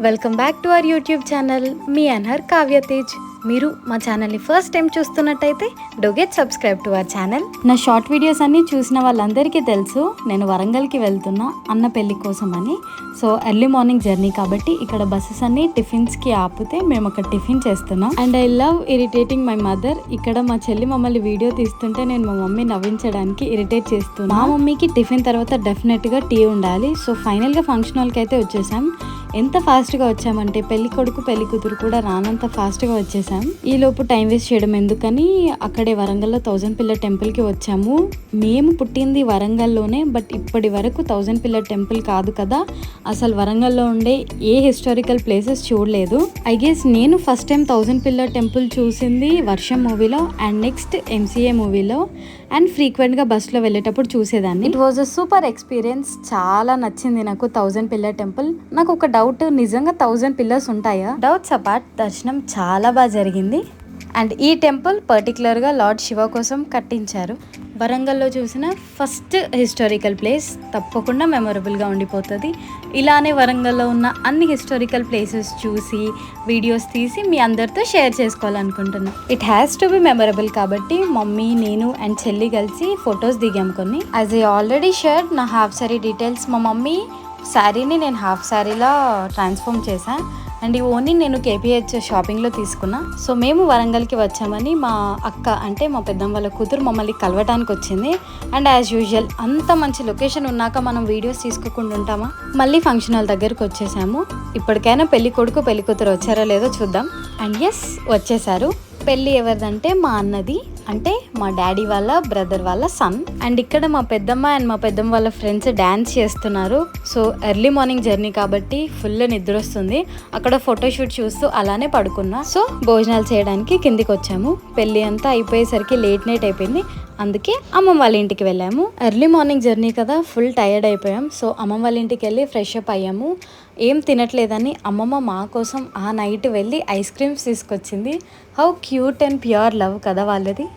Welcome back to our YouTube channel మీ అన్హర్ కావ్య తేజ్. మీరు మా ఛానల్ని ఫస్ట్ టైం చూస్తున్నట్టయితే do get subscribe to our channel. నా షార్ట్ వీడియోస్ అన్నీ చూసిన వాళ్ళందరికీ తెలుసు నేను వరంగల్కి వెళ్తున్నా అన్న పెళ్లి కోసం అని. సో ఎర్లీ మార్నింగ్ జర్నీ కాబట్టి ఇక్కడ బస్సెస్ అన్ని టిఫిన్స్కి ఆపితే మేము అక్కడ టిఫిన్ చేస్తున్నాం. And I love irritating my mother. ఇక్కడ మా చెల్లి మమ్మల్ని వీడియో తీస్తుంటే నేను మా మమ్మీ నవ్వించడానికి ఇరిటేట్ చేస్తున్నాను. మా మమ్మీకి టిఫిన్ తర్వాత డెఫినెట్గా టీ ఉండాలి. సో ఫైనల్గా ఫంక్షన్ హాల్కి అయితే వచ్చేసాం. ఎంత ఫాస్ట్గా వచ్చామంటే పెళ్లి కొడుకు పెళ్లి కూతురు కూడా రానంత ఫాస్ట్గా వచ్చేసాం. ఈ లోపు టైం వేస్ట్ చేయడం ఎందుకని అక్కడే వరంగల్లో 1000 పిల్లర్ టెంపుల్కి వచ్చాము. మేము పుట్టింది వరంగల్లోనే, బట్ ఇప్పటి వరకు 1000 పిల్లర్ టెంపుల్ కాదు కదా, అసలు వరంగల్లో ఉండే ఏ హిస్టారికల్ ప్లేసెస్ చూడలేదు. ఐ గెస్ నేను ఫస్ట్ టైం 1000 పిల్లర్ టెంపుల్ చూసింది వర్షం మూవీలో అండ్ నెక్స్ట్ MCA మూవీలో అండ్ ఫ్రీక్వెంట్గా బస్సులో వెళ్ళేటప్పుడు చూసేదాన్ని. It was a super experience. చాలా నచ్చింది నాకు 1000 పిల్లర్ టెంపుల్. నాకు ఒక డౌట్, నిజంగా 1000 పిల్లర్స్ ఉంటాయా? డౌట్స్ అపార్ట్, దర్శనం చాలా బాగా జరిగింది. అండ్ ఈ టెంపుల్ పర్టికులర్గా లార్డ్ శివ కోసం కట్టించారు. వరంగల్లో చూసిన ఫస్ట్ హిస్టారికల్ ప్లేస్, తప్పకుండా మెమొరబుల్గా ఉండిపోతుంది. ఇలానే వరంగల్లో ఉన్న అన్ని హిస్టారికల్ ప్లేసెస్ చూసి వీడియోస్ తీసి మీ అందరితో షేర్ చేసుకోవాలనుకుంటున్నాను. It has to be memorable కాబట్టి మమ్మీ, నేను అండ్ చెల్లి కలిసి ఫొటోస్ దిగాం కొన్ని. యాజ్ ఐ ఆల్రెడీ షేర్డ్ నా హాఫ్ సారీ డీటెయిల్స్. మా మమ్మీ శారీని నేను హాఫ్ శారీలా ట్రాన్స్ఫార్మ్ చేశాను అండ్ ఈ ఓన్లీ నేను KPH షాపింగ్లో తీసుకున్నా. సో మేము వరంగల్కి వచ్చామని మా అక్క అంటే మా పెద్దమ్మ వాళ్ళ కూతురు మమ్మల్ని కలవటానికి వచ్చింది. అండ్ యాజ్ యూజువల్ అంత మంచి లొకేషన్ ఉన్నాక మనం వీడియోస్ తీసుకోకుండా ఉంటామా? మళ్ళీ ఫంక్షన్ హాల్ దగ్గరకు వచ్చేసాము. ఇప్పటికైనా పెళ్లి కొడుకు పెళ్లి కూతురు వచ్చారో లేదో చూద్దాం. అండ్ ఎస్, వచ్చేసారు. పెళ్ళి ఎవరిదంటే మా అన్నది, అంటే మా డాడీ వాళ్ళ బ్రదర్ వాళ్ళ సన్. అండ్ ఇక్కడ మా పెద్దమ్మ అండ్ మా పెద్దమ్మ వాళ్ళ ఫ్రెండ్స్ డ్యాన్స్ చేస్తున్నారు. సో ఎర్లీ మార్నింగ్ జర్నీ కాబట్టి ఫుల్ నిద్ర వస్తుంది. అక్కడ ఫోటోషూట్ చూస్తూ అలానే పడుకున్నా. సో భోజనాలు చేయడానికి కిందికి వచ్చాము. పెళ్ళి అంతా అయిపోయేసరికి లేట్ నైట్ అయిపోయింది. అందుకే అమ్మమ్మ వాళ్ళ ఇంటికి వెళ్ళాము. ఎర్లీ మార్నింగ్ జర్నీ కదా, ఫుల్ టైర్డ్ అయిపోయాం. సో అమ్మమ్మ వాళ్ళ ఇంటికి వెళ్ళి ఫ్రెష్ అప్ అయ్యాము. ఏం తినట్లేదని అమ్మమ్మ మా కోసం ఆ నైట్ వెళ్ళి ఐస్ క్రీమ్స్ తీసుకొచ్చింది. How cute and pure love కదా వాళ్ళది.